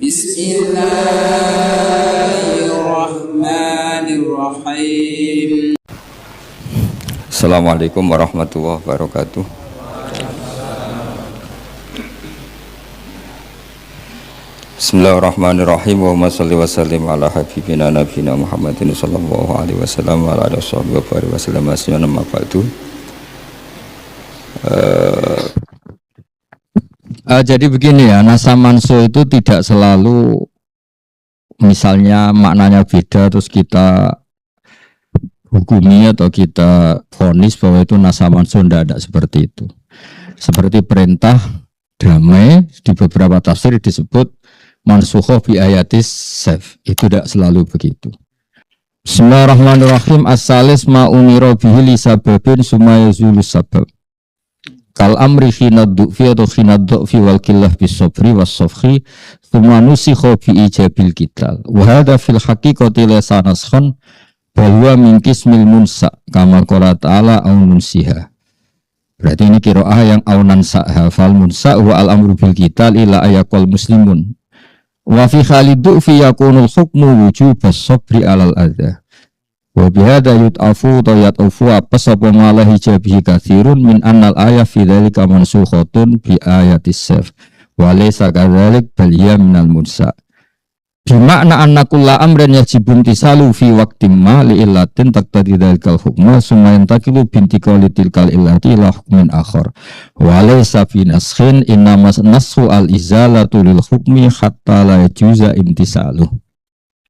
Bismillahirrahmanirrahim. Assalamualaikum warahmatullahi wabarakatuh. Bismillahirrahmanirrahim. Wa shalli wa sallim ala habibina nabiyina Muhammadin sallallahu alaihi wasallam wa ala alihi wasallam asnama ba'du. Jadi begini ya, nasa manso itu tidak selalu misalnya maknanya beda terus kita hukumi atau kita vonis bahwa itu nasa manso, tidak ada seperti itu. Seperti perintah damai di beberapa tafsir disebut mansukhoh bi ayatis saf, itu tidak selalu begitu. Bismillahirrahmanirrahim. As-salis ma umiro bihi li sababin summa yazulus sabab. Kal amri khina du'fi atau khina du'fi wal killah bisobri was sofhi summa nusikho bi ijabil kital. Wahada fil haqiqati lesa naskhan bahwa min kismil munsa kama qala ta'ala au nunsiha. Berarti ini qiraah yang au nansa'ha fal munsa wa al amru bil kital ila ayaqal muslimun. Wa fi khalidu fi yakunul hukmu wujubas sabri alal adha. Wa bihada yut'afu tayatufu apas apa malah hijabihi kathirun min annal ayah fi dhalika mansukhatun bi ayatis saf wa laysa kadzalik bal hiya minal munsa. Bimakna anna kulla amrin yajibun tisalu fi waqtin ma li illatin taqtadi dhalikal hukma summa yantaqilu bintiqali tilkal illati ila hukmin akhar wa laysa fi naskhin innama nasxu al izalatu lil hukmi hatta la yajuza imtisaluh.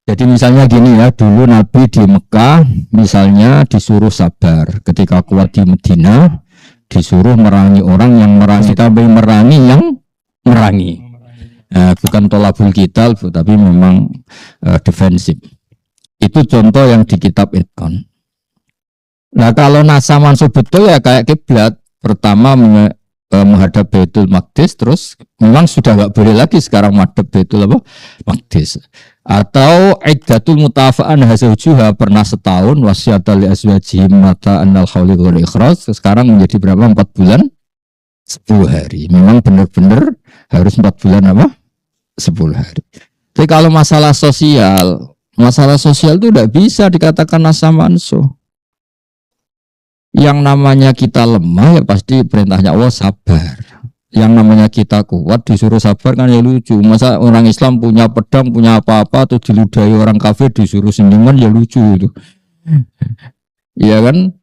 Jadi misalnya gini ya, dulu Nabi di Mekah misalnya disuruh sabar, ketika kuat di Medina disuruh merangi orang yang merangi, tapi merangi yang merangi. Bukan tolabul kital, tapi memang defensif. Itu contoh yang di kitab Itqan. Nah kalau nasa mansuh betul ya kayak kiblat, pertama menghadap Baitul Maqdis, terus memang sudah nggak boleh lagi sekarang menghadap Baitul Maqdis. Atau iddatul mutafa'an hazaujuha, pernah setahun wasiata li azwajihim mata annal khawli wal ikhraj, sekarang menjadi berapa? 4 bulan 10 hari. Memang benar-benar harus 4 bulan 10 hari. Tapi kalau masalah sosial itu tidak bisa dikatakan nasa mansuh. Yang namanya kita lemah ya pasti perintahnya Allah sabar. Yang namanya kita kuat disuruh sabar kan ya lucu. Masa orang Islam punya pedang, punya apa-apa atau diludahi orang kafir disuruh senyuman ya lucu itu. Iya kan?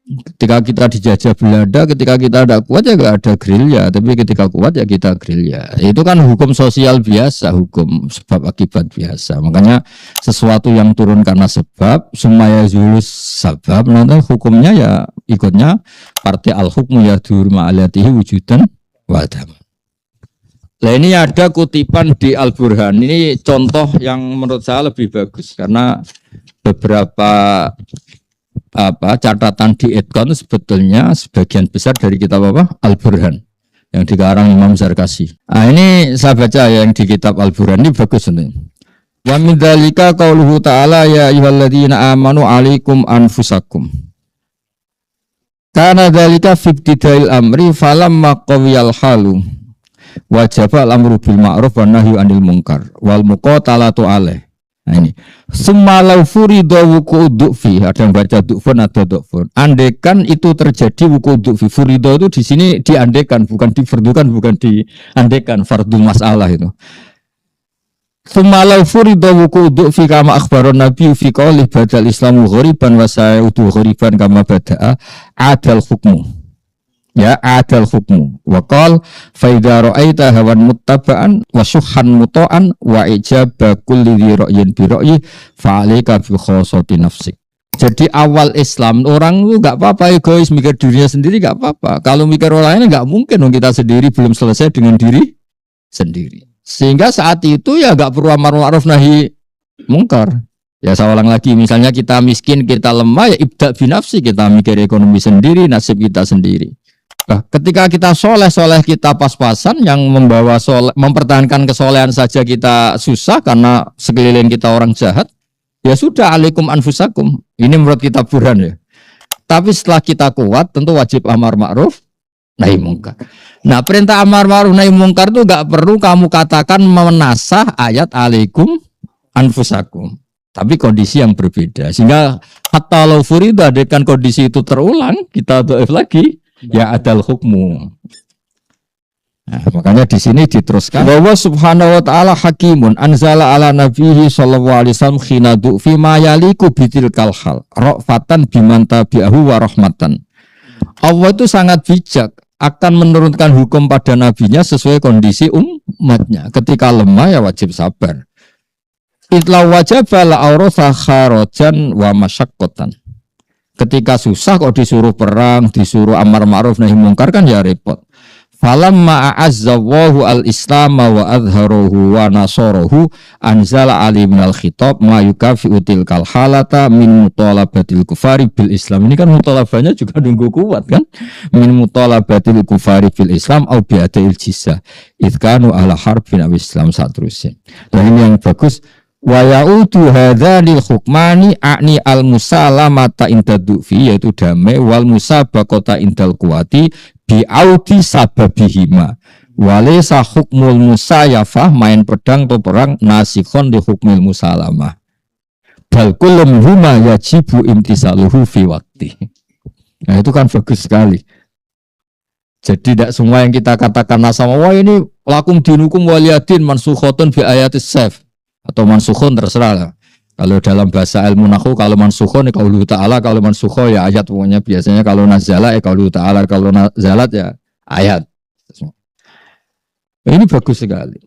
Ketika kita dijajah Belanda, ketika kita tidak kuat ya gak ada gerilya. Tapi ketika kuat ya kita gerilya. Itu kan hukum sosial biasa, hukum sebab akibat biasa. Makanya sesuatu yang turun karena sebab, sumaya zulus sabab, nanti hukumnya ya ikutnya partai al-hukmu ya dur ma'alatihi wujudan wadam. Nah ini ada kutipan di Al-Burhan. Ini contoh yang menurut saya lebih bagus karena beberapa catatan di Itqan sebetulnya sebagian besar dari kitab Al-Burhan yang dikarang Imam Zarkasi. Nah ini saya baca ya yang di kitab Al-Burhan ini bagus nih. Wa min dzalika qauluhu ta'ala ya ayyuhalladzina amanu 'alaikum anfusakum. Karena dzalika fi ibtidail amri falamma qawiyal halu wajaba al-amru bil ma'ruf wan nahyu 'anil munkar wal muqatalatu 'alaih. Nah ini summa law furida wuqu'ud du'fi, ada yang baca du'fun atau du'fun. Andekan itu terjadi wuqu'ud du'fi, furida itu di sini diandekan, bukan difardukan, bukan diandekan, fardhu masalah itu. Summa law furida wuqu'ud du'fi kama akhbaron nabi fi qouli badal islamu ghoriban wa sa'udu ghoriban kama bada'a adal hukmu. Ya adal hukmu wa qal fa idza ra'aita hawan muttaba'an wa syuhan muta'an wa ijaba kulli dhi ra'yin bi ra'yi fa 'alaika bi khassati nafsik. Jadi awal Islam orang itu enggak apa-apa egois mikir dirinya sendiri, enggak apa-apa. Kalau mikir orang lain enggak mungkin dong, kita sendiri belum selesai dengan diri sendiri. Sehingga saat itu ya enggak perlu amar ma'ruf nahi mungkar. Ya saya ulang lagi, misalnya kita miskin, kita lemah ya ibda binafsi, kita mikir ekonomi sendiri, nasib kita sendiri. Nah, ketika kita soleh kita pas-pasan, yang membawa mempertahankan kesolehan saja kita susah karena sekeliling kita orang jahat, ya sudah alaikum anfusakum. Ini menurut kitab Burhan ya. Tapi setelah kita kuat tentu wajib amar ma'ruf nahi mungkar. Nah, perintah amar ma'ruf nahi mungkar itu enggak perlu kamu katakan menasah ayat alaikum anfusakum. Tapi kondisi yang berbeda. Sehingga hatta law furida dengan kondisi itu terulang, kita dhaif lagi ya adal hukmu. Nah, makanya di sini diteruskan bahwa subhanahu wa ta'ala hakimun anzala ala nabihi sallallahu alaihi wasallam khinadu fi ma yaliku bitilkal hal ra'fatan biman tabi'ahu wa rahmatan. Allah itu sangat bijak akan menurunkan hukum pada nabinya sesuai kondisi umatnya. Ketika lemah ya wajib sabar. Itla wajaba la aurasa kharajan wa masyaqqatan. Ketika susah kok disuruh perang, disuruh amar ma'ruf nahi mungkar kan ya repot. Falamma a'azzallahu al-islam wa adharahu wa nasarahu anzala ali minal khitab ma yukafi'u tilkal halata min mutalabatil kufari bil Islam. Ini kan mutalabahnya juga nunggu kuat kan? Min mutalabatil kufari bil Islam au bi'adil jizah. Idkanu ala harbin aw Islam saterusnya. Nah ini yang bagus. Wa ya'udu hadzalil hukmani a'ni al-musalamata inda du'fi yaitu damai wal musabaqata indal quwati bi'audi sababihima walaysa hukmul musayafah main pedang atau perang nasikhon di hukmil musalamah bal kullum huma yajibu imtisaluhu fi waqti. Nah itu kan bagus sekali. Jadi tidak semua yang kita katakan nasama wah ini lakum dinukum waliyadin mansukhotun bi ayatis saf atau mansukhun terserah lah. Kalau dalam bahasa ilmu nahwu kalau mansukhun qaulu ta'ala, kalau mansukho ya ayat pokoknya biasanya kalau nazala qaulu ta'ala, kalau nazalat ya ayat. Ini bagus sekali.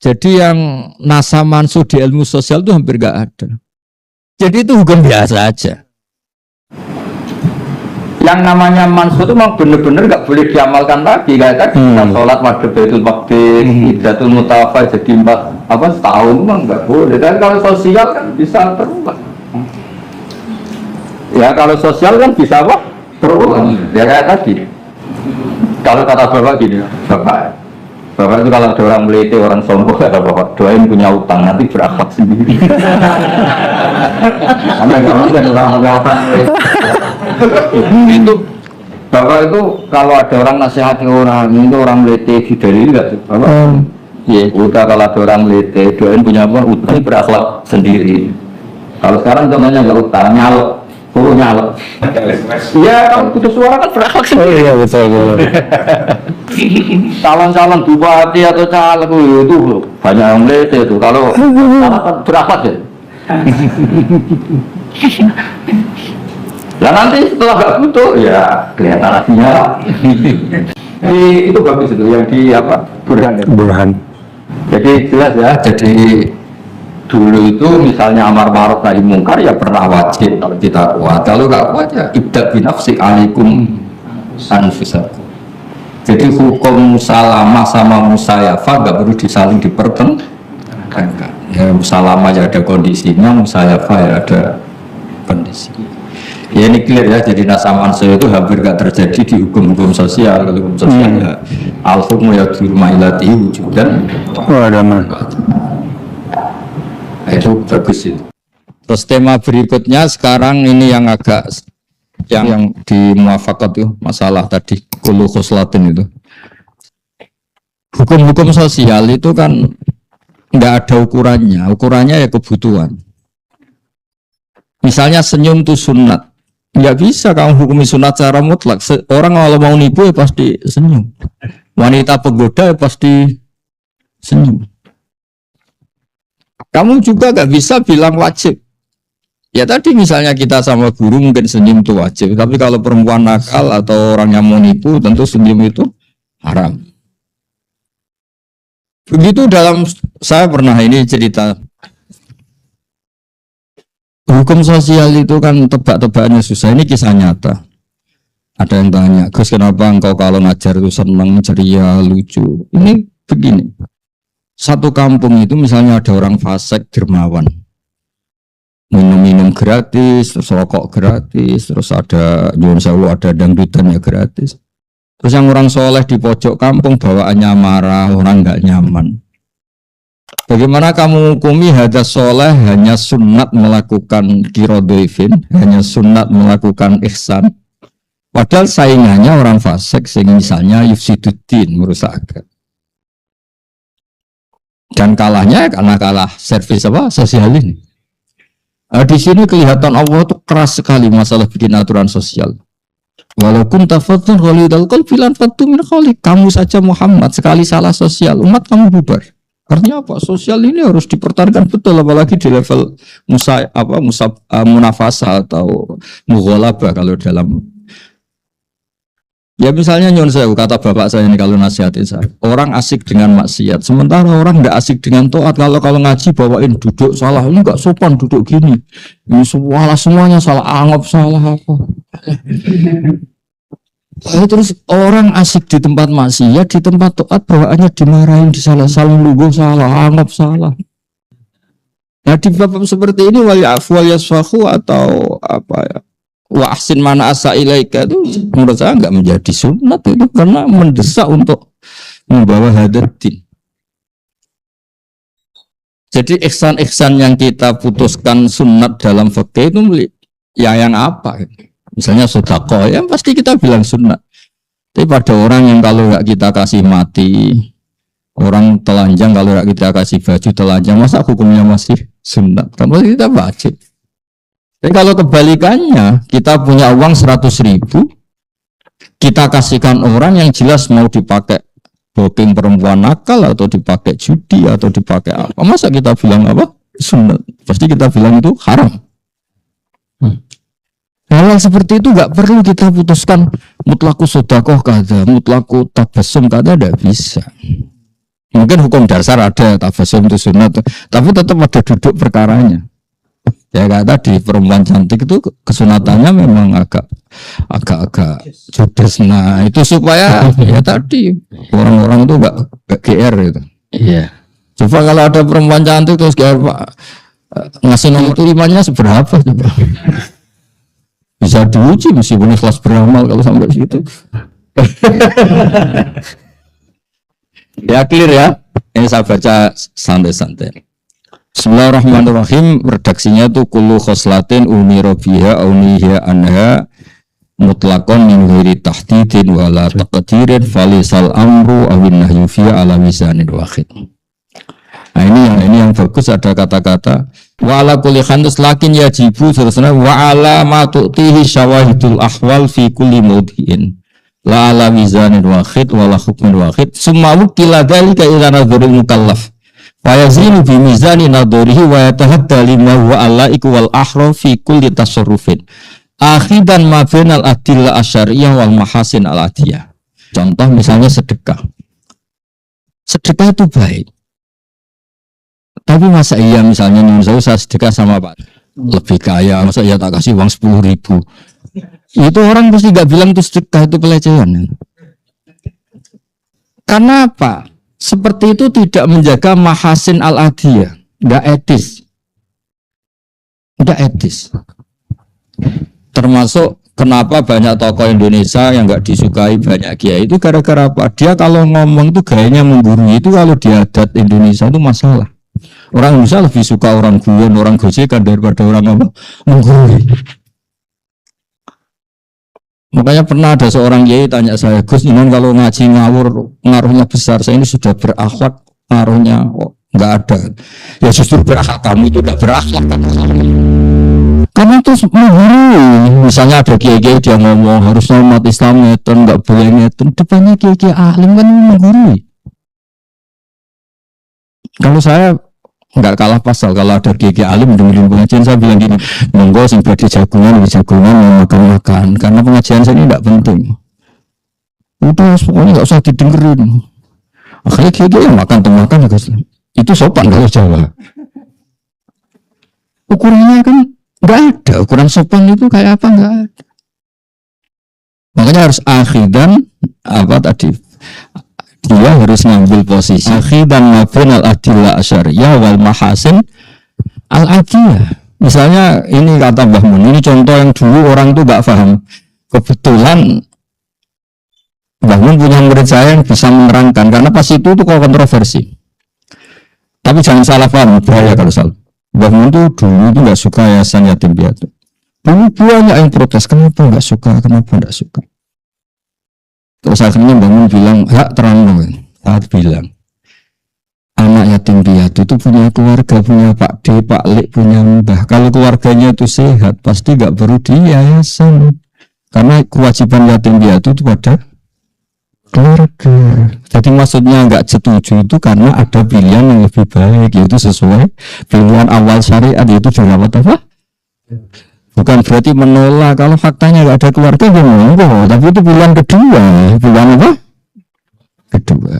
Jadi yang nasa mansuh di ilmu sosial itu hampir enggak ada. Jadi itu hukum biasa aja. Yang namanya mansuh itu memang benar-benar enggak boleh diamalkan lagi. Kayak tadi sholat maghrib baitul maqdis, idatul mutafa jadi setahun memang enggak boleh. Dan kalau sosial kan bisa terulang. Ya kalau sosial kan bisa apa? Terulang. Ya kayak tadi. Kalau kata bapak gini, bapak itu kalau ada orang melete, orang sombong, kata bapak doain punya utang nanti berakhlak sendiri. Karena kalau kan orang itu bapak itu kalau ada orang nasihati orang itu orang melete dari enggak tuh bapak? Iya. Udah kalau ada orang melete doain punya apa? Utang berakhlak sendiri. Kalau sekarang contohnya nggak utang nyalok. Nyala. Iya, kalau putus suara kan berakhlak sendiri. Oh iya betul. Calon-calon bupati atau caleg itu banyak yang melete itu. Kalau berakhlak ya. Nah nanti setelah nggak butuh ya kelihatan artinya. Itu bagus itu yang di apa? Burhan. Jadi jelas ya. Jadi dulu itu misalnya amar ma'ruf nahi mungkar ya pernah wajib kalau kita kuat. Kalau nggak kuat ya ibda binafsi alaikum anfusakum. Jadi hukum musalamah sama musayafah nggak perlu disaling dipertentangkan. Ya musalamah ya ada kondisinya, musayafah ya ada kondisi. Ya ini clear ya. Jadi nasaman saya itu hampir nggak terjadi di hukum-hukum sosial. Kalau hukum sosial ya al-hukmu yadur ma'ilatihi wujudan. Ada mah. Itu bagus itu. Terus tema berikutnya sekarang ini yang agak yang di muafakat itu masalah tadi kullu khoslatin itu. Hukum-hukum sosial itu kan nggak ada ukurannya. Ukurannya ya kebutuhan. Misalnya senyum itu sunat. Nggak bisa kamu hukumi sunat secara mutlak. Orang kalau mau nipu ya pasti senyum. Wanita penggoda ya pasti senyum. Kamu juga gak bisa bilang wajib. Ya tadi misalnya kita sama guru mungkin senyum itu wajib. Tapi kalau perempuan nakal atau orang yang mau nipu tentu senyum itu haram. Begitu dalam, saya pernah ini cerita. Hukum sosial itu kan tebak-tebakannya susah. Ini kisah nyata. Ada yang tanya, Gus kenapa engkau kalau ngajar itu senang, ceria, lucu. Ini begini. Satu kampung itu misalnya ada orang fasik dermawan, minum-minum gratis, terus rokok gratis, terus ada nyuwun sewu ada dangdutannya gratis. Terus yang orang soleh di pojok kampung bawaannya marah, orang nggak nyaman. Bagaimana kamu hukumi hadas soleh hanya sunat melakukan kirodoifin, hanya sunat melakukan ihsan? Padahal saingannya orang fasik, misalnya yufsiduddin, merusak agama. Dan kalahnya karena kalah servis apa sosial ini. Di sini kelihatan Allah itu keras sekali masalah bikin aturan sosial. Walaupun tafadzun ghalidal qalbi lan fatu min khaliq. Kamu saja Muhammad sekali salah sosial, umat kamu bubar. Artinya apa? Sosial ini harus dipertahankan betul, apalagi di level munafasah atau mughalabah kalau dalam. Ya misalnya nyon saya kata bapak saya ini kalau nasihatin saya, orang asik dengan maksiat, sementara orang nggak asik dengan taat. Kalau ngaji bawain duduk salah, ini nggak sopan duduk gini, ini semuanya salah, anggap salah apa. Terus orang asik di tempat maksiat, di tempat taat bawaannya dimarahin, saling lugu salah, anggap salah. Nah di bab seperti ini wal ya'fu wal yasfahu atau apa ya? Wa ahsin mana asa ilaika itu menurut saya enggak menjadi sunat itu karena mendesak untuk membawa hadatin. Jadi ihsan-ihsan yang kita putuskan sunat dalam fikih itu ya yang apa? Misalnya sedekah ya pasti kita bilang sunat. Tapi pada orang yang kalau enggak kita kasih mati, orang telanjang kalau enggak kita kasih baju telanjang, masa hukumnya masih sunat? Tapi kita wajib. Tapi kalau kebalikannya, kita punya uang 100.000, kita kasihkan orang yang jelas mau dipakai booking perempuan nakal atau dipakai judi atau dipakai apa? Masa kita bilang apa? Sunat. Pasti kita bilang itu haram. Hal seperti itu nggak perlu kita putuskan mutlaku sedekah kada, mutlaku tabassum kada, tidak bisa. Mungkin hukum dasar ada tabassum itu sunat, tapi tetap ada duduk perkaranya. Ya kayak tadi perempuan cantik itu kesunatannya memang agak judes. Nah itu supaya ya tadi orang-orang itu gak GR gitu. Iya. Coba kalau ada perempuan cantik terus GR Pak ngasih nomor tulisannya seberapa coba? Bisa diuji meskipun ikhlas beramal kalau sampai situ. Ya clear ya. Ini saya baca santai-santai. Bismillahirrahmanirrahim. Redaksinya tuh kullu khoslatin umira biha auniha anha mutlaqan min ghairi tahdidin wala taqdirin falisal amru awin nahyu fiha ala mizanin wahid. Nah ini yang bagus, ada kata-kata wa ala kulli khantus lakin yajibu terusnya wa ala ma tu'tihi syawahidul ahwal fi kulli mawdi'in la ala mizanin wahid wala hukmin wahid summa wukila dzalika ila nadhuril mukallaf Fayazinu bimizani nadorihi wa yatahadda lima huwa alaiku wal ahra fi kulli tasarrufin akhidan ma bainal adillah asyariyah wal mahasin al adiyah. Contoh misalnya sedekah. Sedekah itu baik. Tapi masa iya misalnya saya sedekah sama Pak lebih kaya, masa iya tak kasih uang 10.000. Itu orang pasti gak bilang itu sedekah, itu pelecehan. Karena apa? Seperti itu tidak menjaga mahasin al-adiyah, tidak etis. Tidak etis. Termasuk kenapa banyak tokoh Indonesia yang nggak disukai banyak kiai itu gara-gara apa? Dia kalau ngomong itu gayanya menggurui, itu kalau di adat Indonesia itu masalah. Orang Indonesia lebih suka orang guyon, orang gojekan daripada orang apa? Menggurui. Makanya pernah ada seorang kiai tanya saya, Gus, ini kalau ngaji ngawur ngaruhnya besar, saya ini sudah berakhlak, ngaruhnya nggak ada. Ya justru berakhlak, kamu itu udah berakhlak kan? Karena itu menggurui. Misalnya ada kiai-kiai dia ngomong harusnya umat Islam ngeten, nggak boleh ngeten, depannya kiai-kiai alim kan menggurui. Kalau saya nggak kalah pasal, kalau ada kiai alim dengerin pengajian saya bilang gini, monggo sing badhe jagungan mau makan, karena pengajian saya ini tidak penting. Udah pokoknya nggak usah didengerin. Akhirnya kiai yang makan ya guys. Itu sopan kalau Jawa. Ukurannya kan nggak ada, ukuran sopan itu kayak apa nggak ada. Makanya harus akhidan apa tadi? Dia harus ngambil posisi akhidan mabun al-adillah asyariyah wal mahasin al-adiyah. Misalnya ini kata Mbah Mun, ini contoh yang dulu orang tuh gak paham. Kebetulan Mbah Mun punya murid saya yang bisa menerangkan, karena pas itu tuh kontroversi. Tapi jangan salah paham, bahaya kalau salah. Mbah Mun tuh dulu tuh gak suka yayasan yatim piatu. Banyak yang protes, kenapa nggak suka. Terus akhirnya bangun bilang, hak terang saat bilang, anak yatim piatu itu punya keluarga, punya Pak D, Pak Lek, punya mbah. Kalau keluarganya itu sehat, pasti nggak perlu di yayasan. Karena kewajiban yatim piatu itu pada keluarga. Jadi maksudnya nggak setuju itu karena ada pilihan yang lebih baik, yaitu sesuai pilihan awal syariat, yaitu dirawat apa? Bukan berarti menolak kalau faktanya nggak ada keluarga, ya monggo. Tapi itu pilihan kedua. Pilihan apa? Kedua.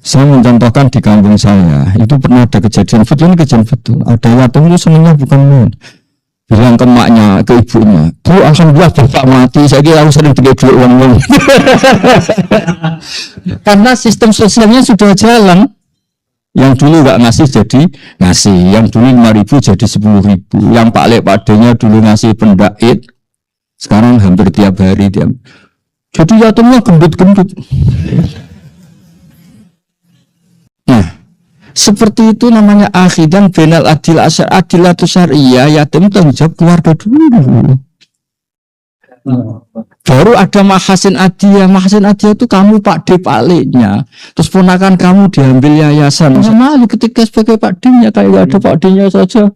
Saya mencontohkan di kampung saya, itu pernah ada kejadian betul. Ada yatim itu senangnya bukan main. Bilang ke emaknya, ke ibunya, Bu, alhamdulillah bapak mati, saya kira aku sering beli duit uang. Karena sistem sosialnya sudah jalan. Yang dulu nggak ngasih jadi ngasih, yang dulu 5.000 jadi 10.000, yang Pak Lek Pak D-nya dulu ngasih pendait, sekarang hampir tiap hari dia. Jadi yatimnya gendut-gendut. Nah, seperti itu namanya akhidan benal adil asyar adilatu syariyah, yatim tanggung jawab keluarga dulu. Baru ada mahasin adiyah itu kamu Pak D Pak Leknya, terus ponakan kamu diambil yayasan. Sama ketika sebagai Pak D-nya kayak gak ada Pak D-nya saja,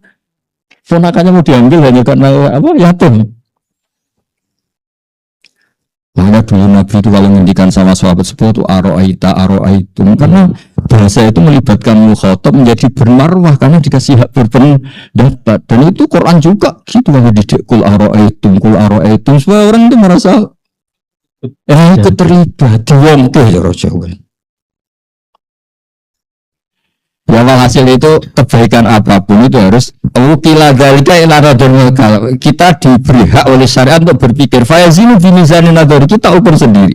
ponakannya mau diambil hanya karena apa? Yatim. Makanya dulu Nabi itu kalau ngendikan sama sahabat sepuluh itu aro'aitum, karena bahasa itu melibatkan mukhatab menjadi bermarwah karena dikasih hak berpendapat. Dan itu Quran juga gitu, kalau didik kul aro'aitum supaya orang itu merasa ikut terlibat diwongke ya Rasulullah. Ya hasil itu kebaikan apapun itu harus kita diberi hak oleh syariat untuk berpikir fayazinu bimizanin nadhari, kita ukur sendiri.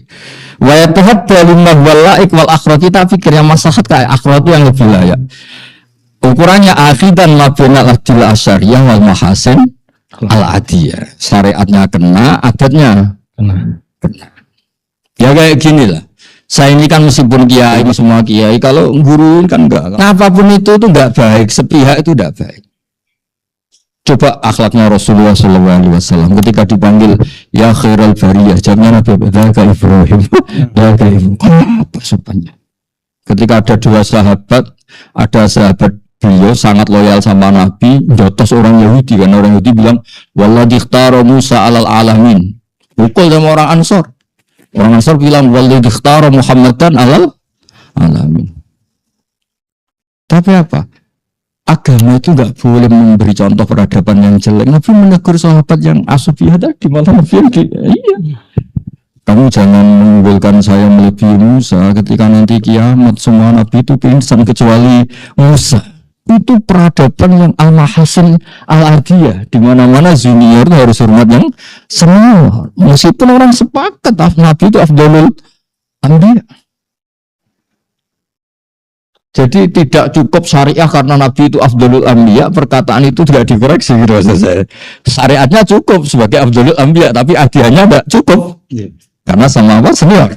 Wa yatahadda limah walaik wal akhrat, kita pikir yang maslahat kayak akhrat itu yang lebih layak. Ukurannya akhidan mabena adil asyariyah wal mahasin al adiyah. Syariatnya kena, adatnya kena. Ya kayak gini lah. Saya ini kan meskipun kiai, ini semua kiai, kalau guru kan enggak. Nah, apapun itu enggak baik, sepihak itu enggak baik. Coba akhlaknya Rasulullah SAW ketika dipanggil ya khairal bariyah, jawabnya Nabi Dzaka Ibrahim. Apa sopannya? Ketika ada dua sahabat, ada sahabat beliau sangat loyal sama Nabi, jotos orang Yahudi, kan orang Yahudi bilang walladzi ikhtara Musa alal alamin. Pukul sama orang Ansor. Orang Ansor bilang walladzi ikhtara Muhammadan alal alamin. Tapi apa? Agama itu enggak boleh memberi contoh peradaban yang jelek. Nabi menegur sahabat yang asufiyah tadi, malah Nabi iya. Kamu jangan mengunggulkan saya melebihi Musa ketika nanti kiamat semua Nabi itu pingsan kecuali Musa. Itu peradaban yang al-mahasin al-adiyah, di mana-mana junior itu harus hormat yang semua. Meskipun orang sepakat Nabi itu afdalul anbiya. Jadi tidak cukup syariah karena Nabi itu afdalul anbiya, perkataan itu tidak dikoreksi gitu maksud saya. Syariatnya cukup sebagai afdalul anbiya, tapi adiyahnya tidak cukup. Karena sama apa? Senior.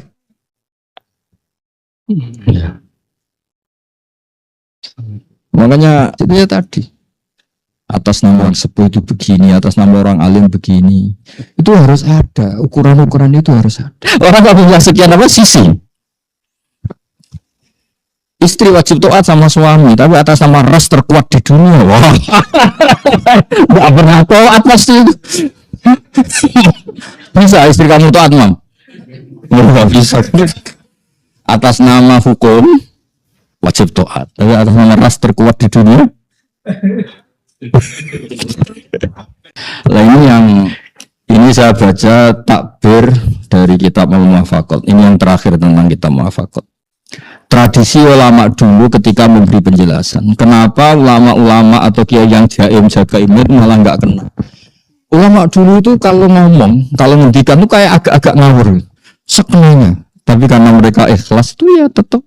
Makanya itu ya tadi. Atas nama orang sepuh itu begini, atas nama orang alim begini. Itu harus ada, ukuran-ukuran itu harus ada. Orang nggak punya sekian apa sisi. Istri wajib taat sama suami, tapi atas nama ras terkuat di dunia. Wah, nggak pernah taat pasti. Bisa istri kamu taat, Mam? Nggak bisa. Atas nama hukum wajib taat, tapi atas nama ras terkuat di dunia. Lah ini saya baca takbir dari kitab Al-Muwafaqat. Ini yang terakhir tentang kitab Muwafaqat. Tradisi ulama dulu ketika memberi penjelasan, kenapa ulama-ulama atau kiai yang jaim jaga imit malah nggak kena. Ulama dulu itu kalau ngomong, kalau ngendikan itu kayak agak-agak ngawur, sekenanya. Tapi karena mereka ikhlas itu ya tetap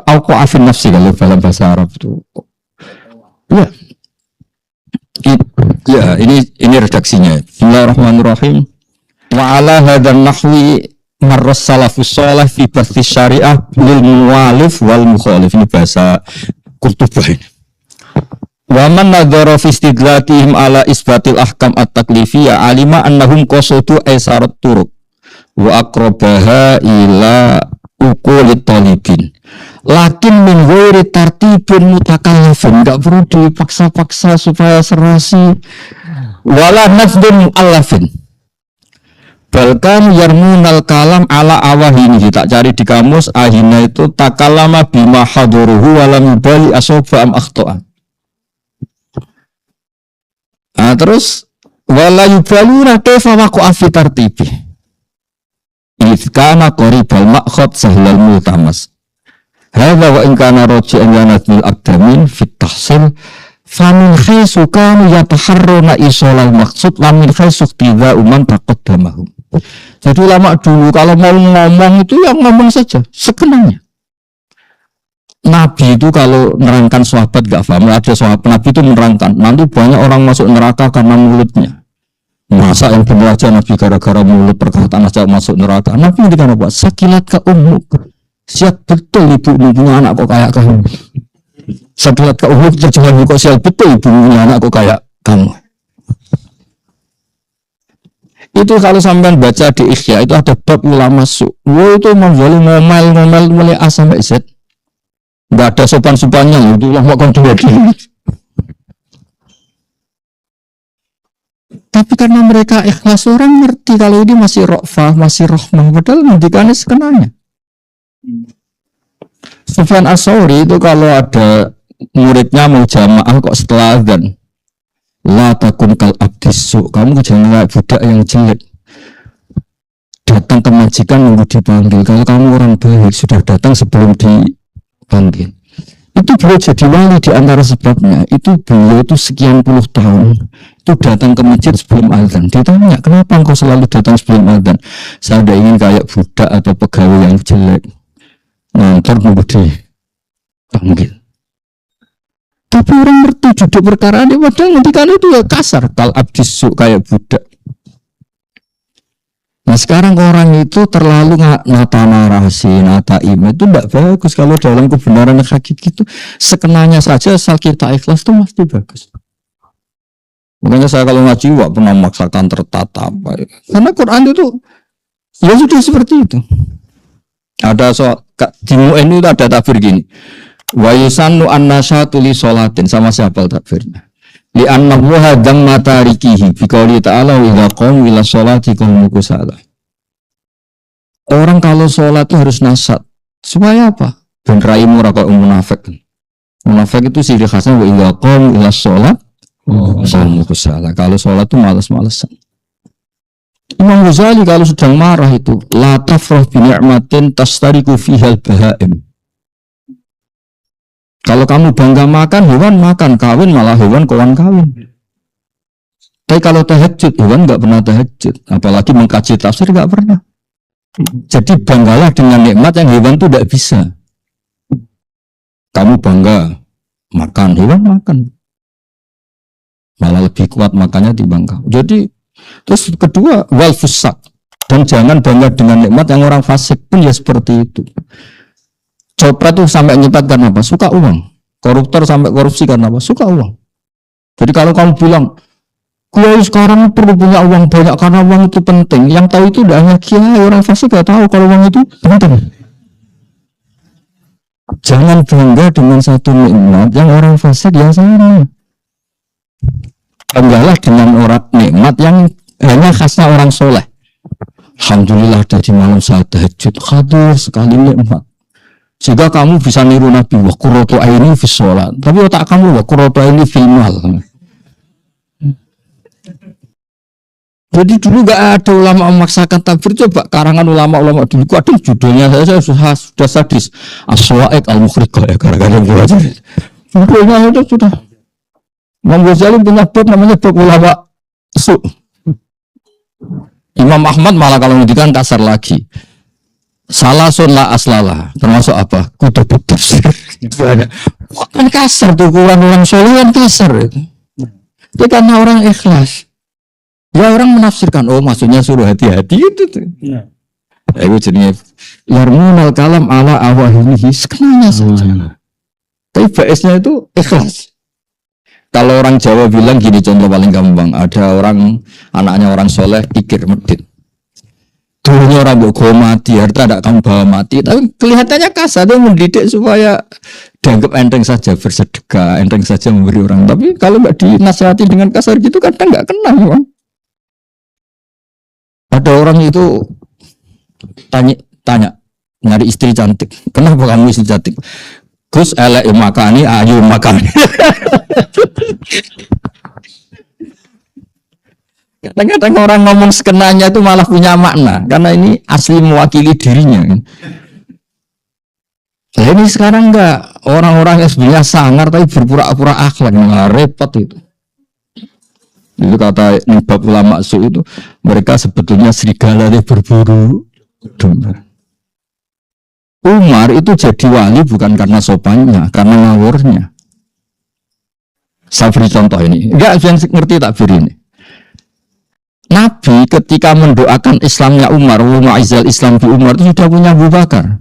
auqa'afin nafsi kalau dalam bahasa Arab itu. Ya, ini redaksinya. Bismillahirrahmanirrahim. Wa ala hadzal nahwi marras salafus shalih fi bathi syariah lil muwalif wal mukhalif. Ini bahasa Qurtubi ini. Wa Faman nadhara fi istidlatihim ala isbatil ahkam at-taklifiyah alima annahum qasadu aisarat turuq wa aqrabaha ila uqulit talibin. Lakin min ghairi tartibin mutakallifin, enggak perlu dipaksa-paksa supaya serasi wala nafdun mu'allafin. Balkan yarmunal kalam ala awahini, tak cari di kamus. Ahina itu takalama bima haduruhu walam bali asoba am akhto'an. Nah terus wala yubaluna kaifa waqa'a fi tartibi idkana qaribal ma'khad sahlal multamas. Hadza wa in kana raji'an yanatmil aqdamin fit tahsil famin khaisu kanu yataharruna isolal maqsud wa min khaisu tidza uman taqaddamahum. Jadi ulama dulu kalau mau ngomong itu yang ngomong saja sekenanya. Nabi itu kalau nerangkan sahabat gak paham, ada sahabat Nabi itu menerangkan nanti banyak orang masuk neraka karena mulutnya. Masa yang benar aja Nabi gara-gara mulut perkataan aja masuk neraka. Nabi ngendikan apa? Sakilat ka ummuk. Siap betul ibu punya anak kok kayak kamu. Sakilat ka ummuk terjemahan kok siap betul ibu punya anak kok kayak kamu. Itu kalau sampean baca di Ikhya itu ada bab ulama su. Wo itu ngomel mulai A sampai Z. Enggak ada sopan-sopannya, itu ulama kontroversi. Tapi karena mereka ikhlas, orang ngerti kalau ini masih rofah, masih rohmah, padahal ngendikannya sekenanya. Sufyan As-Tsauri itu kalau ada muridnya mau jamaah kok setelah adzan, la takun kal abdisu, kamu jangan kayak budak yang jelek. Datang ke majikan nunggu dipanggil. Kalau kamu orang baik sudah datang sebelum dipanggil. Itu beliau jadi wali di antara sebabnya. Itu beliau itu sekian puluh tahun itu datang ke masjid sebelum azan. Ditanya, kenapa engkau selalu datang sebelum azan? Saya tidak ingin kayak budak atau pegawai yang jelek. Ntar nunggu dipanggil. Tapi orang ngerti duduk perkara ini, padahal ngendikan itu ya kasar. Kal abdisu kayak budak. Nah sekarang orang itu terlalu nata narasi, nata imam itu tidak bagus. Kalau dalam kebenaran yang hakiki itu sekenanya saja asal kita ikhlas itu pasti bagus. Makanya saya kalau ngaji wak pernah memaksakan tertata apa ya. Karena Quran itu ya sudah seperti itu. Ada soal di Mu'in itu ada takbir gini. Wa yusannu an-nasyatu li sholatin, sama siapa takbirnya? Li annahu hadang matarikihi bi qouli ta'ala wa idza qamu ila sholati qamu kusala. Orang kalau sholat itu harus nasat. Supaya apa? Ben raimu ra kaya munafik. Munafik itu ciri khasnya wa idza qamu ila sholat qamu kusala. Kalau sholat itu malas-malesan. Imam Ghazali kalau sedang marah itu la tafrah bi ni'matin tastariku fiha al-bahaim. Kalau kamu bangga makan, hewan makan, kawin malah hewan kawan kawin. Tapi kalau tahajud, hewan nggak pernah tahajud, apalagi mengkaji tafsir nggak pernah. Jadi banggalah dengan nikmat yang hewan itu tidak bisa. Kamu bangga makan, hewan makan, malah lebih kuat makannya dibanding kamu. Jadi terus kedua wal fusak, dan jangan bangga dengan nikmat yang orang fasik pun ya seperti itu. Copet tuh sampai nyepat karena apa? Suka uang. Koruptor sampai korupsi karena apa? Suka uang. Jadi kalau kamu bilang, gue sekarang perlu punya uang banyak karena uang itu penting. Yang tahu itu tidak hanya kiai, orang fasik gak tahu kalau uang itu penting. Jangan bangga dengan satu nikmat yang orang fasik yang sama. Banggalah dengan orang nikmat yang hanya khasnya orang soleh. Alhamdulillah dari malam saya tahajud, hadir sekali nikmat. Sehingga kamu bisa niru Nabi wa qurratu aini fis shalat. Tapi otak kamu wa qurratu aini fil mal. Jadi dulu enggak ada ulama memaksakan takbir. Coba karangan ulama-ulama dulu ada judulnya saya sudah sadis. As-Sawa'iq al-Mukhriqah ya gara-gara belajar. Judulnya itu sudah. Imam Ghazali punya bab namanya bab ulama su. Imam Ahmad malah kalau ngendikan kasar lagi. Salah sunlah aslalah termasuk apa? Kudu tafsir. Kan kasar tuh orang soleh kan kasar itu. Itu karena orang ikhlas. Ya orang menafsirkan, oh maksudnya suruh hati-hati itu tuh. Ya. Itu jadinya yarmunal kalam ala awahinihi sekenanya saja. Tapi baisnya itu ikhlas. Kalau orang Jawa bilang gini, contoh paling gampang, ada orang anaknya orang soleh pikir medit. Dulunya orang bogo mati, harta tidak kamu bawa mati, tapi kelihatannya kasar, dia mendidik supaya dianggap enteng saja bersedekah, enteng saja memberi orang. Tapi kalau nggak dinasihati dengan kasar gitu, kadang nggak kena. Bang. Ada orang itu tanya, nyari istri cantik, kenapa kamu istri cantik? Gus elek makani, ayu makani. Kadang-kadang orang ngomong sekenanya itu malah punya makna karena ini asli mewakili dirinya. Nah, ini sekarang enggak orang-orang yang sebenarnya sangar tapi berpura-pura akhlak, nah, repot itu. Itu kata bab ulama su itu mereka sebetulnya serigala yang berburu domba. Umar itu jadi wali bukan karena sopannya, karena ngawurnya. Saya beri contoh ini, enggak yang ngerti takbir ini. Nabi ketika mendoakan Islamnya Umar, Mu'izal Islam di Umar itu sudah punya Abu Bakar.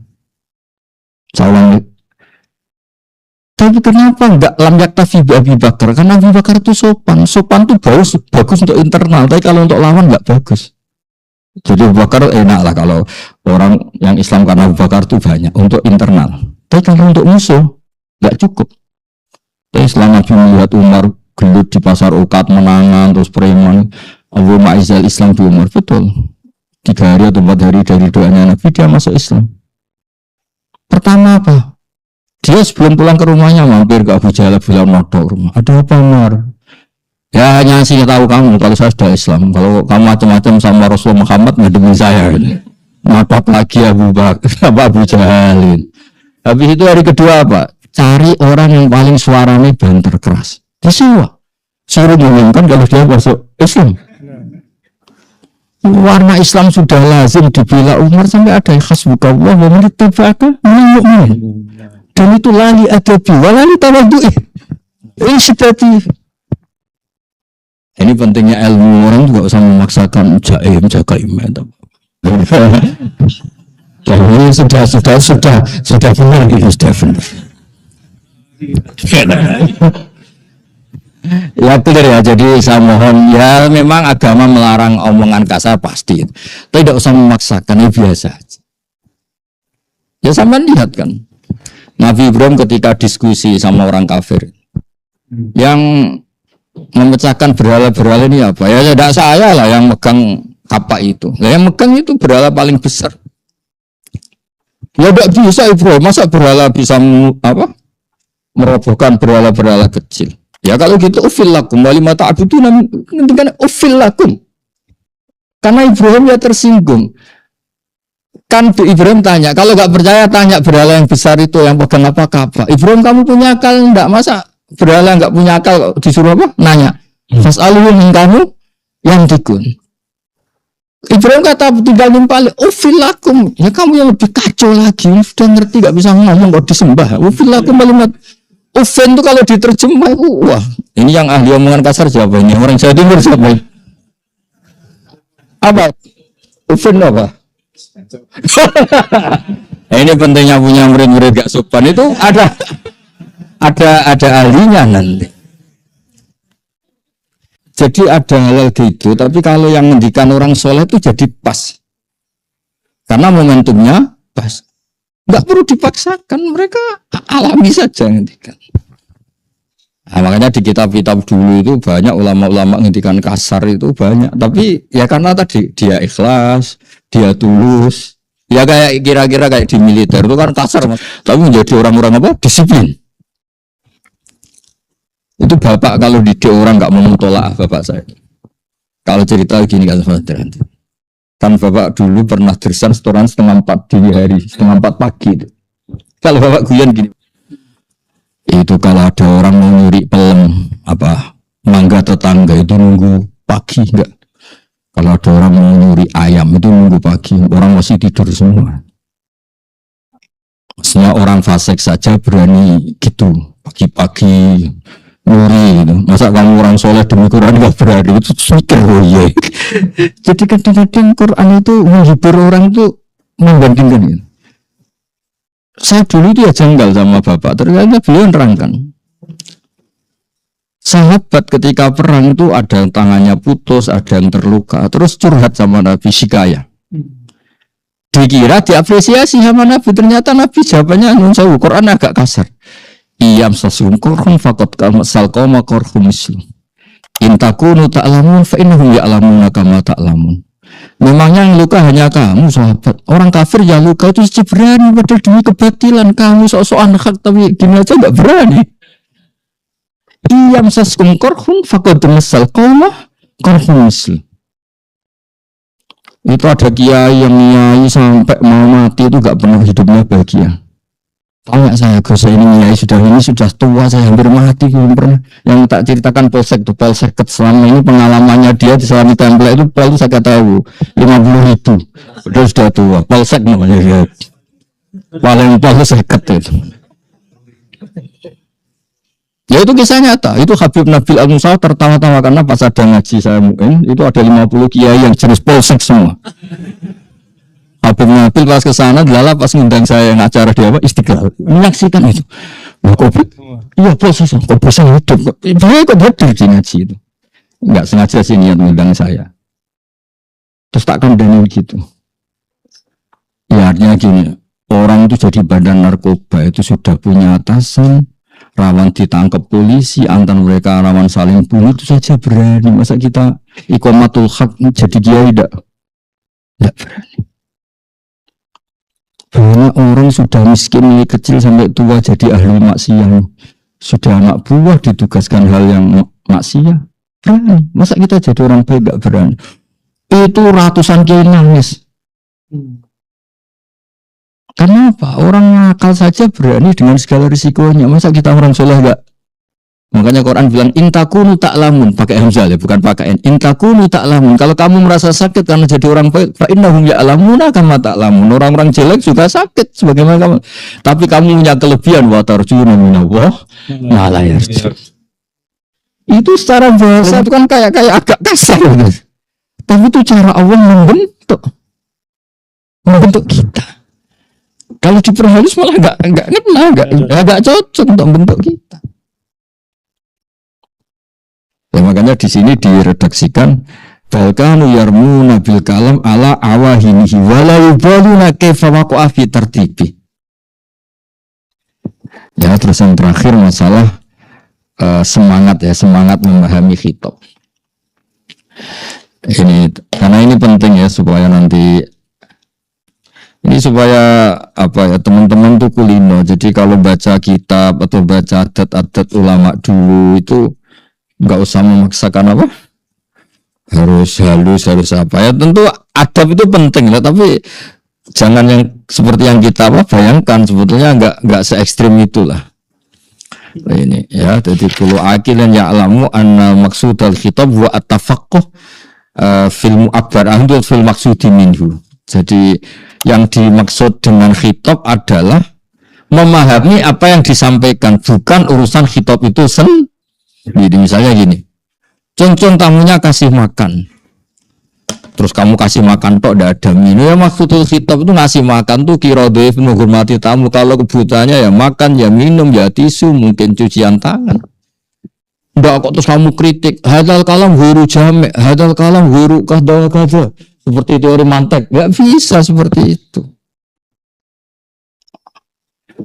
Tapi kenapa enggak lam yaktafi bi Abu Bakar? Karena Abu Bakar itu sopan. Sopan itu bagus untuk internal, tapi kalau untuk lawan enggak bagus. Jadi Abu Bakar enak lah kalau orang yang Islam karena Abu Bakar itu banyak untuk internal. Tapi kalau untuk musuh enggak cukup. Tapi selama Nabi melihat Umar gelut di pasar Uqad menangan terus preman, Abu Ma'izal Islam di Umar, betul 3 hari atau 4 hari dari doanya Nabi dia masuk Islam. Pertama apa? Dia sebelum pulang ke rumahnya mampir ke Abu Jahal bilang nodok rumah. Ada apa Umar? Ya hanya sih tahu kamu kalau saya sudah Islam. Kalau kamu macam-macam sama Rasulullah Muhammad ngadepin saya. Nodok lagi Abu Bakar, Abu Jahal. Habis itu hari kedua apa? Cari orang yang paling suaranya banter keras. Disuruh. Suruh mengumumkan kalau dia masuk Islam. Warna Islam sudah lazim dibela Umar sampai ada hasbukallah wa man ittaba'aka minal mu'minin. Dan itu lali adabi wa lali tawaddu'i. Ini seperti ini pentingnya ilmu, orang juga usah memaksakan jaim jaga iman. Jadi sudah benar itu sudah benar. Ya clear ya, jadi saya mohon ya memang agama melarang omongan kasar pasti, tapi tidak usah memaksakan, ini biasa aja. Ya sama lihat kan, Nabi Ibrahim ketika diskusi sama orang kafir yang memecahkan berhala-berhala ini apa? Ya tidak saya lah yang megang kapak itu, yang megang itu berhala paling besar. Ya tidak bisa Ibrahim, masa berhala bisa merobohkan berhala-berhala kecil. Ya kalau gitu ufil lakum walima ta'buduna ngendikan ufil lakum. Karena Ibrahim ya tersinggung. Kan Ibrahim tanya, kalau enggak percaya tanya berhala yang besar itu yang pegang apa? Ibrahim kamu punya akal enggak? Masa berhala enggak punya akal disuruh apa? Nanya. Fas'aluhum min kamu yang dikun. Ibrahim kata tinggal nimpal ufil lakum. Ya kamu yang lebih kacau lagi. Sudah ngerti enggak bisa ngomong kok disembah. Ufil lakum walima Ufen itu kalau diterjemah, wah, ini yang ahli omongan kasar siapa ini? Orang Jawa Timur siapa? Apa? Ufen apa? Ini pentingnya punya murid-murid gak sopan itu ada ahlinya nanti. Jadi ada hal gitu, tapi kalau yang ngendikan orang soleh itu jadi pas, karena momentumnya pas. Enggak perlu dipaksakan, mereka alami saja ngendikan. Nah, makanya di kitab-kitab dulu itu banyak ulama-ulama ngendikan kasar itu banyak. Tapi ya karena tadi dia ikhlas, dia tulus. Ya kayak kira-kira kayak di militer itu kan kasar, mas. Tapi menjadi orang-orang apa? Disiplin. Itu bapak kalau didik orang nggak mau mentolak bapak saya. Kalau cerita gini kan nanti. Kan bapak dulu pernah dersan setoran 3:30 dini hari, 3:30 pagi itu. Kalau bapak guyon gini, itu kalau ada orang mau nyuri pelem mangga tetangga itu nunggu pagi enggak. Kalau ada orang mau nyuri ayam itu nunggu pagi, orang masih tidur semua. Maksudnya orang fasik saja berani gitu pagi-pagi nyuri gitu. Masa kamu orang soleh demi Quran gak berani? Itu mikir ya. Jadi kadang-kadang Quran itu menghibur orang itu membandingkan gitu. Saya dulu itu ya janggal sama bapak, ternyata beliau nerangkan. Sahabat ketika perang itu ada yang tangannya putus, ada yang terluka, terus curhat sama Nabi Shikaya. Dikira diapresiasi sama Nabi, ternyata Nabi jawabannya nunsawu, Quran agak kasar. Iyam sasum korhum fakot kamasal koma korhum muslim. Intakunu ta'lamun fa innahum ya'lamuna kama ta'lamun. Memangnya yang luka hanya kamu sahabat. Orang kafir yang luka itu berani padahal demi kebatilan. Kamu sok-sokan hak tapi gini aja gak berani. Iyam sasum korhum fakot kamasal koma korhum muslim. Itu ada kiai yang nyai sampai mau mati itu gak pernah hidupnya bahagia. Tahu gak saya, Gus, ini nyai sudah tua, saya hampir mati, belum pernah. Yang tak ceritakan Polsek selama ini pengalamannya dia di Selami Template itu Pol itu saya tahu 50.000. Udah sudah tua, Polsek namanya dia. Paling Pol seket itu. Ya itu kisah nyata, itu Habib Nabil Al-Musa tertawa-tawa karena pas ada ngaji saya mungkin itu ada 50 kiai yang jenis Polsek semua. Habib Nabil pas ke sana delala pas ngundang saya yang acara dia apa Istiqlal menyaksikan itu. Wah kok iya Polsek kok bisa hidup. Saya kok hadir di ngaji itu. Enggak sengaja sih niat ngundang saya. Terus tak kandani gitu. Ya artinya gini, orang itu jadi badan narkoba itu sudah punya atasan, rawan ditangkap polisi, antar mereka rawan saling bunuh itu saja berani. Masa kita iqamatul haq jadi kiai tidak berani. Banyak orang sudah miskin mulai kecil sampai tua jadi ahli maksiat. Sudah anak buah ditugaskan hal yang maksiat. Berani. Masa kita jadi orang baik gak berani? Itu ratusan kiai nangis. Kenapa? Orang nakal saja berani dengan segala risikonya. Masa kita orang soleh gak? Makanya Quran bilang intakunu ta'lamun, pakai hamzah ya, bukan pakai n. Intakunu ta'lamun. Kalau kamu merasa sakit karena jadi orang baik, fa innahum ya'lamuna kama ta'lamun. Orang-orang jelek juga sakit sebagaimana kamu. Tapi kamu punya kelebihan wa tarjuna minallah ma la yarju. Itu secara bahasa itu kan kayak agak kasar gitu. Tapi itu cara Allah membentuk kita. Kalau diperhalus malah enggak cocok untuk membentuk kita. Ya, makanya di sini diredaksikan balkanu yarmuna bil kalam ala awahinihi wala yubaluna kaifa waqa'a fi tartibi. Ya, terus yang terakhir masalah semangat memahami khitab. Ini karena ini penting ya supaya nanti supaya teman-teman tuh kulino. Jadi kalau baca kitab atau baca adat-adat ulama dulu itu nggak usah memaksakan harus halus harus apa ya, tentu adab itu penting lah, tapi jangan yang seperti yang kita bayangkan, sebetulnya nggak se ekstrim itulah. Ini ya, jadi kulo akilan ya'lamu anna maksudal khitab wa at-tafaqquh fil mu'abbar ahdu fil maksudi minhu. Jadi yang dimaksud dengan khitab adalah memahami apa yang disampaikan, bukan urusan khitab itu sendiri. Jadi misalnya gini, concong tamunya kasih makan, terus kamu kasih makan tok tidak ada minum, ya maksudul khitab itu ngasih makan tuh kirodef menghormati tamu. Kalau kebutuhannya ya makan, ya minum, ya tisu, mungkin cucian tangan. Nggak kok terus kamu kritik hadal kalam huru jamek, hadal kalam huru kahdal kahdal seperti teori mantek, nggak bisa seperti itu.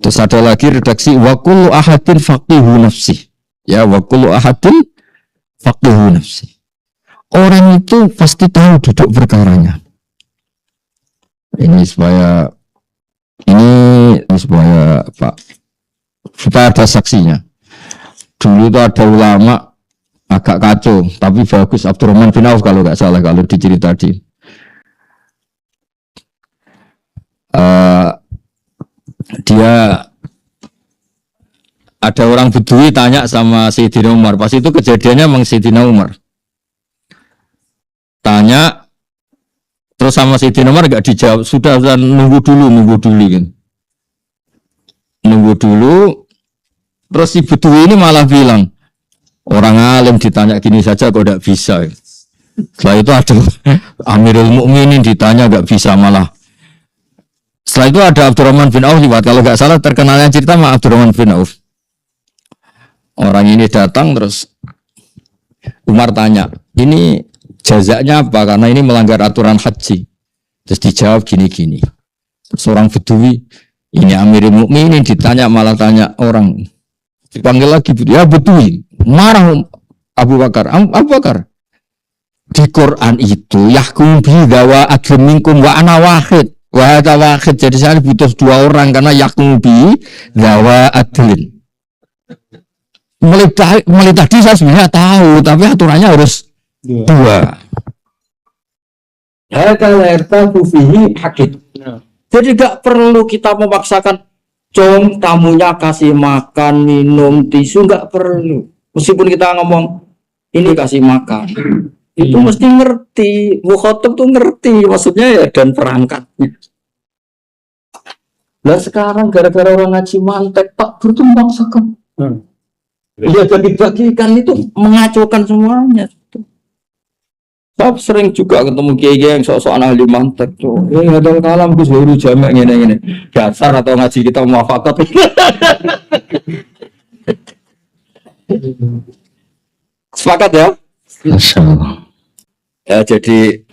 Terus ada lagi redaksi wa kullu ahadin faqihu nafsi. Ya wa kullu ahadin faqihu nafsi. Orang itu pasti tahu duduk perkaranya. Ini supaya supaya ada saksinya. Dulu itu ada ulama agak kacau, tapi bagus, Abdurrahman bin Auf kalau nggak salah, kalau dicerita tadi. Dia ada orang Bedui tanya sama Sayyidina Umar. Pas itu kejadiannya memang Sayyidina Umar. Tanya, terus sama Sayyidina Umar gak dijawab. Sudah nunggu dulu kan. Nunggu dulu. Terus si Bedui ini malah bilang, orang alim ditanya gini saja kok gak bisa. Setelah itu ada Amirul Mukminin ditanya gak bisa malah. Setelah itu ada Abdurrahman bin Auf lewat. Kalau gak salah terkenalnya cerita sama Abdurrahman bin Auf. Orang ini datang terus Umar tanya, ini jazanya apa? Karena ini melanggar aturan haji. Terus dijawab gini-gini. Seorang Bedui, ini Amirul Mukminin ditanya malah tanya orang. Dipanggil lagi, ya Bedui. Marah Abu Bakar. Abu Bakar. Di Quran itu yahkum bi dawa adlun minkum wa ana wahid. Wa ana wahid. Jadi saya butuh 2 orang karena yahkum bi dawa adlun. Mulai tadi saya sebenarnya tahu, tapi aturannya harus 2. Hadza yartabu fihi hakik. Jadi gak perlu kita memaksakan com tamunya kasih makan, minum, tisu, gak perlu. Meskipun kita ngomong ini kasih makan, itu mesti ngerti. Mukhotob tuh ngerti maksudnya ya dan perangkatnya. Lah sekarang gara-gara orang ngaji mantek tak bertumbang sakem. Iya dan dibagikan itu mengacaukan semuanya. Saya sering juga ketemu kiai yang sok-sokan ahli mantek tuh. Ada kalam Gus baru jamak ngene-ngene. Dasar atau ngaji kita muafakat. Sepakat ya? Masyaallah. Ya jadi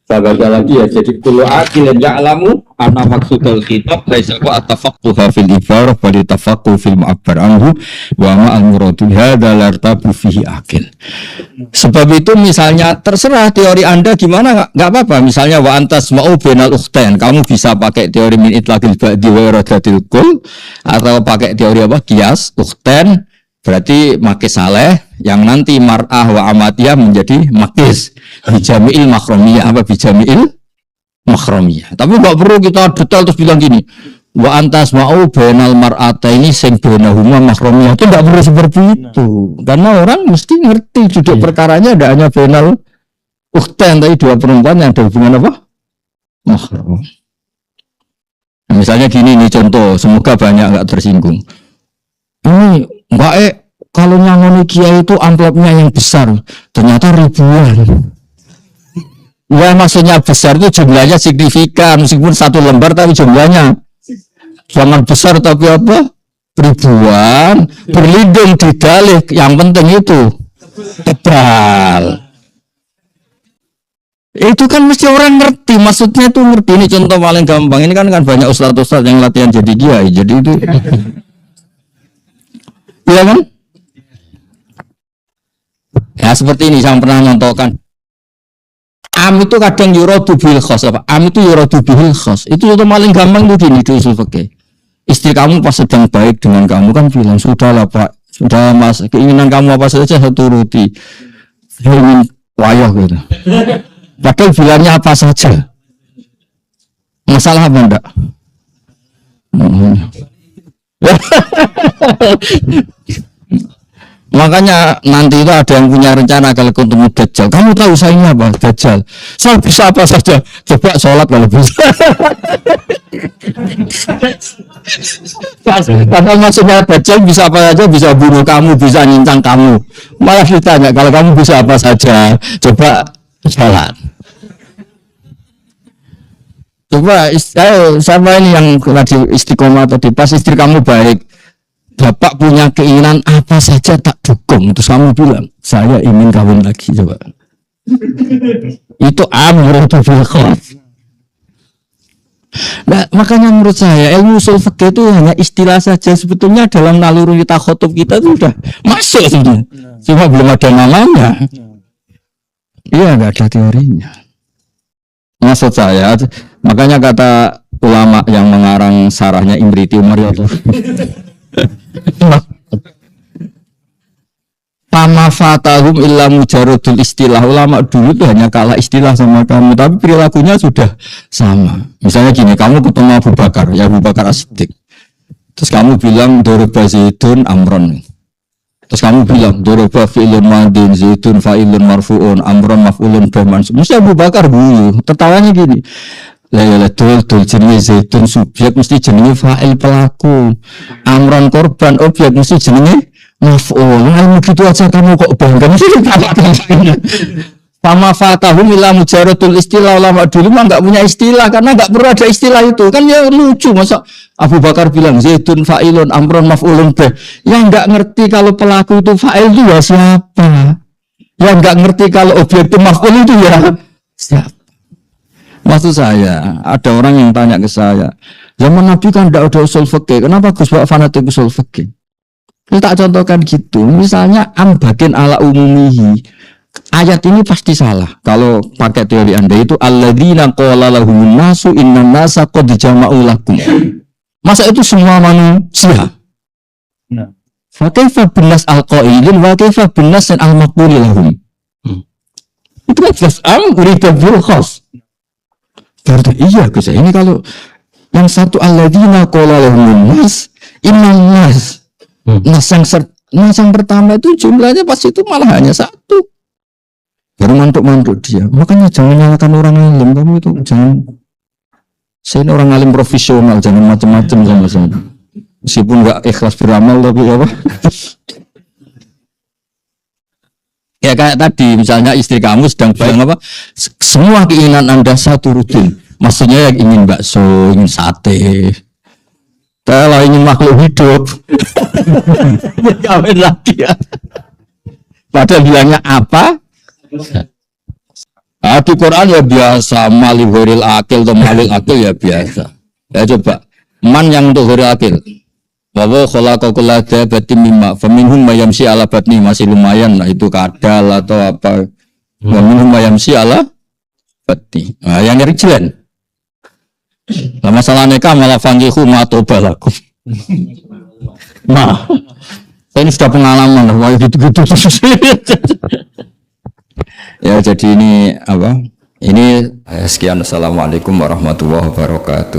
sahabat lagi ya, jadi kullu aqilin ya'lamu anna maqsudul khitab laisa wa atafaqquhu fil ibarah wa litafaqquhu fil mu'abbar anhu wa ma al-muradu hadza lartabu fihi aqil. Sebab itu misalnya terserah teori Anda gimana enggak apa-apa, misalnya wa antas ma'u bainal ukhtain, kamu bisa pakai teori min itlaqil ba'di wa iradatil kull atau pakai teori apa qiyas ukhtain berarti makis saleh yang nanti mar'ah wa amatiyah menjadi makis bijami'il makhromiyah apa bijami'il makhromiyah. Tapi enggak perlu kita detail terus bilang gini wa antas ma'u bainal mar'ata ini sing bainahuma makhromiyah, itu enggak perlu seperti itu karena orang mesti ngerti duduk perkaranya ada hanya bainal ukhtain tadi 2 perempuan yang ada hubungan apa mahrom. Nah, misalnya gini nih contoh, semoga banyak enggak tersinggung. Ini Mbak kalau nyangoni kiai itu amplopnya yang besar, ternyata ribuan. Ya maksudnya besar itu jumlahnya signifikan, meskipun 1 lembar tapi jumlahnya jangan besar tapi apa? Ribuan, berlindung di dalih, yang penting itu tebal. Itu kan mesti orang ngerti, maksudnya itu ngerti. Ini contoh paling gampang, ini kan banyak ustadz-ustadz yang latihan jadi kiai, jadi itu. Iya kan? Ya seperti ini saya pernah nontonkan. Am itu kadang yuradu bil khos apa? Am itu yuradu bil khos. Itu contoh paling gampang tuh gini di usul fikih. Istri kamu pas sedang baik dengan kamu kan bilang sudahlah Pak, sudah Mas, keinginan kamu apa saja saya turuti. Saya ingin wayah gitu. Padahal bilangnya apa saja. Masalah apa enggak? Makanya nanti itu ada yang punya rencana kalau ketemu Dajjal. Kamu tahu saya ini apa? Dajjal. Saya bisa apa saja. Coba sholat kalau bisa. Karena maksudnya Dajjal bisa apa saja, bisa bunuh kamu, bisa nyincang kamu. Malah ditanya kalau kamu bisa apa saja, coba sholat. Coba sama ini yang tadi istiqomah tadi, pas istri kamu baik, Bapak punya keinginan apa saja tak dukung. Terus kamu bilang, saya ingin kawin lagi, coba. Itu amrul bil khawf. Nah, makanya menurut saya ilmu usul fikih itu hanya istilah saja, sebetulnya dalam naluri kita khotub kita itu sudah masuk sebenarnya. Cuma belum ada namanya. Iya, enggak ada teorinya. Maksud saya, makanya kata ulama yang mengarang sarahnya Imriti Umar ya Allah. Fama fatahum illa mujarradul istilah. Ulama dulu itu hanya kalah istilah sama kamu, tapi perilakunya sudah sama. Misalnya gini, kamu ketemu Abu Bakar, ya Abu Bakar As-Siddiq. Terus kamu bilang doroba Zaidun Amron. Terus kamu bilang doroba fi'lun madin Zaidun fa'ilun marfu'un Amron maf'ulun berman. Mesti Abu Bakar guyu, tertawanya gini. Lah dul jenenge Zaidun subjek mesti jenenge fa'il pelaku. Amron korban objek mesti jenenge maf'ul. Ilmu gitu aja kamu kok bangga mesti apa. Fama fatahum ila mujaratul istilah. Ulama dulu mah enggak punya istilah karena enggak perlu ada istilah itu. Kan ya lucu masa Abu Bakar bilang zaidun fa'ilun amrun maf'ulun bih. Yang enggak ngerti kalau pelaku itu fa'il itu ya siapa? Yang enggak ngerti kalau objek itu maf'ul itu ya siapa? Maksud saya, ada orang yang tanya ke saya, zaman Nabi kan enggak ada usul fikih. Kenapa Gus Pak fanatik usul fikih? Kita tak contohkan gitu. Misalnya bagian ala umumihi. Ayat ini pasti salah. Kalau pakai teori Anda itu alladzina qala lahumun nasu innan nasa qad jama'u lakum. Masa itu semua manusia? Nah. Fa kaifa binas al-qailin wa kaifa binas al-maqbuli lahum. Itu kan jelas urida bil khas. Berarti iya Gus. Ini kalau yang satu alladzina qala lahumun nas innan nas. Nas yang pertama itu jumlahnya pasti itu malah hanya satu. Baru mantuk-mantuk dia. Makanya jangan nyalakan orang alim. Kamu itu jangan. Saya ini orang alim profesional. Jangan macam-macam sama saya. Meskipun nggak ikhlas beramal tapi apa? Ya kayak tadi. Misalnya istri kamu sedang bilang apa? Semua keinginan Anda satu rutin. Maksudnya yang ingin bakso, ingin sate. Kalau ingin makhluk hidup. Kawin lagi ya. Padahal bilangnya apa? Di Quran ya biasa malih horil akil atau malih akil ya biasa. Ya coba man yang untuk horil akil. Bahwa khalaqa kulla dabatin mimma faminhum mayamsi ala batni masih lumayan lah itu kadal atau apa. Wa minhum mayamsi ala batni. Nah, yang rijlan. Lah masalah nikah malah fangihu ma tobalakum. Nah, saya ini sudah pengalaman lah gitu-gitu. Ya jadi ini apa? Ini sekian. Assalamualaikum warahmatullahi wabarakatuh.